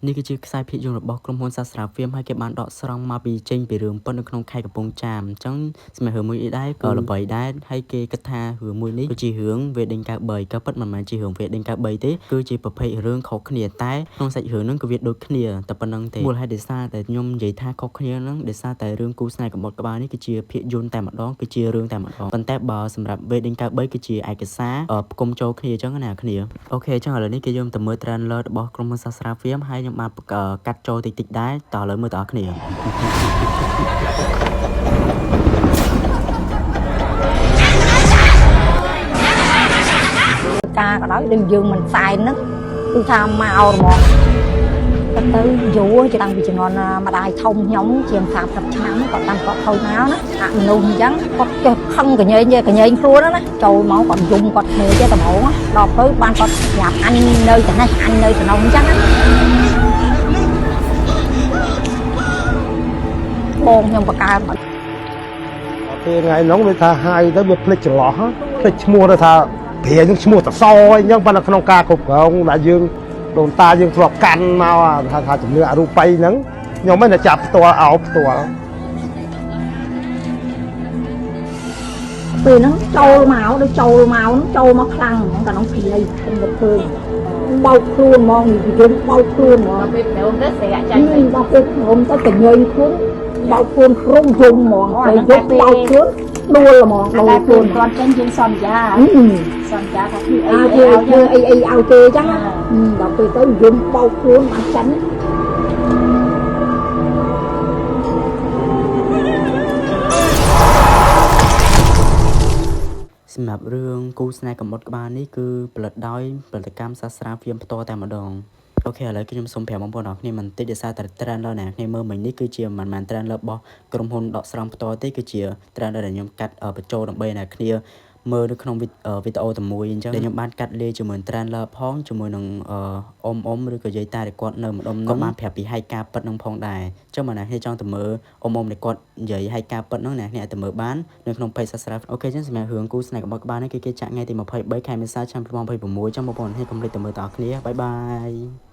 នេះគឺជាខ្សែភាពយន្តរបស់ក្រុមហ៊ុនសាស្ត្រាហ្វៀមហើយគេបានដកស្រង់មកពីចេញពីរឿងប៉ុននៅក្នុងខេត្តកំពង់ចាមអញ្ចឹងសម្រាប់រឿងមួយនេះដែរក៏ល្បីដែរហើយគេគិតថារឿងមួយនេះគឺជារឿងវេដេញ93ក៏ពិតមិនមែនជារឿងវេដេញ93ទេគឺជាប្រភេទរឿងខុសគ្នាតែក្នុងសាច់រឿងហ្នឹងគឺវាដូចគ្នាតែប៉ុណ្្នឹងទេមូលហេតុដែលសារតែខ្ញុំនិយាយថាខុសគ្នាហ្នឹងដោយសារតែរឿងគូស្នេហ៍កំបុតក្បាលនេះគឺជាភាពយន្តតែម្ដងគឺជារឿងតែម្ដងប៉ុន្តែបើសម្រាប់វេដេញ93គឺជាឯកសារផ្គុំចូលគ្នាអញ្ចឹងណាគ្នាអូខេអញ្ចឹងឥឡូវនេះគេយកទៅមើល trailer របស់ក្រុមហ៊ុនសាស្ត្រាហ្វៀមហើយខ្ញុំបានកាត់ចូលតិចៗដែរតើឥឡូវមើលតើគ្នាការក៏ដោយដូចយើងមិនផ្សាយហ្នឹងគឺថាមកហ្មងទៅយូរជាតាំងពីជំនាន់ម្ដាយធំខ្ញុំជាង30ឆ្នាំគាត់តាមគាត់ខូចមកណាអាមនុស្សអញ្ចឹងគាត់ចេះខឹងកញែងខ្លួនណាចូលមកគាត់យំគាត់គ្នាចេះតែហ្មងដល់ទៅបានគាត់ប្រាប់អញនៅតែនេះអញនៅតែនោះអញ្ចឹងណាបងខ្ញុំបកកើតពេលថ្ងៃហ្នឹងវាថាហៅទៅវាភ្លេចចន្លោះភ្លេចឈ្មោះទៅថាព្រាយើងឈ្មោះតសអញ្ចឹងប៉ុន្តែក្នុងការគ្រប់គ្រងដែលយើងដូនតាយើងធ្លាប់កាន់មកថាជំនឿអរូបីហ្នឹងខ្ញុំមិនតែចាប់ផ្ទាល់អោបផ្ទាល់ពេលហ្នឹងចូលមកដូចចូលមកខ្លាំងហ្មងតែក្នុងព្រាយខ្ញុំទៅឃើញបោកខ្លួនហ្មងនិយាយបោកខ្លួនហ្មងពេលទៅទៅស្រែចាញ់ទៅដល់ពេលខ្ញុំទៅកញែងខ្លួនបោកខ្លួនក្រុមយំហ្មងពេលយកបោកខ្លួនដួលហ្មងដួលខ្លួនគាត់ចេញយើងសន្យាថាគឺអីឲ្យគេអញ្ចឹងដល់ពេលទៅយំបោកខ្លួនបានចាញ់សម្រាប់រឿងគូស្នេហ៍កំបុតក្បាលនេះគឺផលិតដោយផលិតកម្មសាស្ត្រាហ្វៀមផ្ទាល់តែម្ដងអូខេឥឡូវខ្ញុំសូមប្រាប់បងប្អូនអរគ្នាបន្តិចដោយសារតែ trailer ណាគ្នាមើលមិញនេះគឺជាមិនមែន trailer របស់ក្រុមហ៊ុនដកស្រង់ផ្ទាល់ទេគឺជា trailer ដែលខ្ញុំកាត់បញ្ចូលដើម្បីអ្នកគ្នាមើលនៅក្នុងវីដេអូតែមួយអញ្ចឹងដែលខ្ញុំបានកាត់លាយជាមួយ trailer ផងជាមួយនឹងអ៊ំឬក៏យាយតាដែលគាត់នៅម្ដុំគាត់បានប្រាប់ពីហេតុការណ៍ពិតនឹងផងដែរអញ្ចឹងបើអ្នកគ្នាចង់ទៅមើលអ៊ំដែលគាត់និយាយហេតុការណ៍ពិតហ្នឹងអ្នកគ្នាអាចទៅមើលបាននៅក្នុង page subscribe អូខេអញ្ចឹងសម្រាប់រឿងគូស្នេហ៍កំបុតក្បាលនេះគេចាក់ថ្ងៃទី23ខែមេសាឆ្នាំ2026អញ្ចឹងបងប្អូនហើយកុំភ្លេចទៅមើលតើអ្នកគ្នាបាយបាយ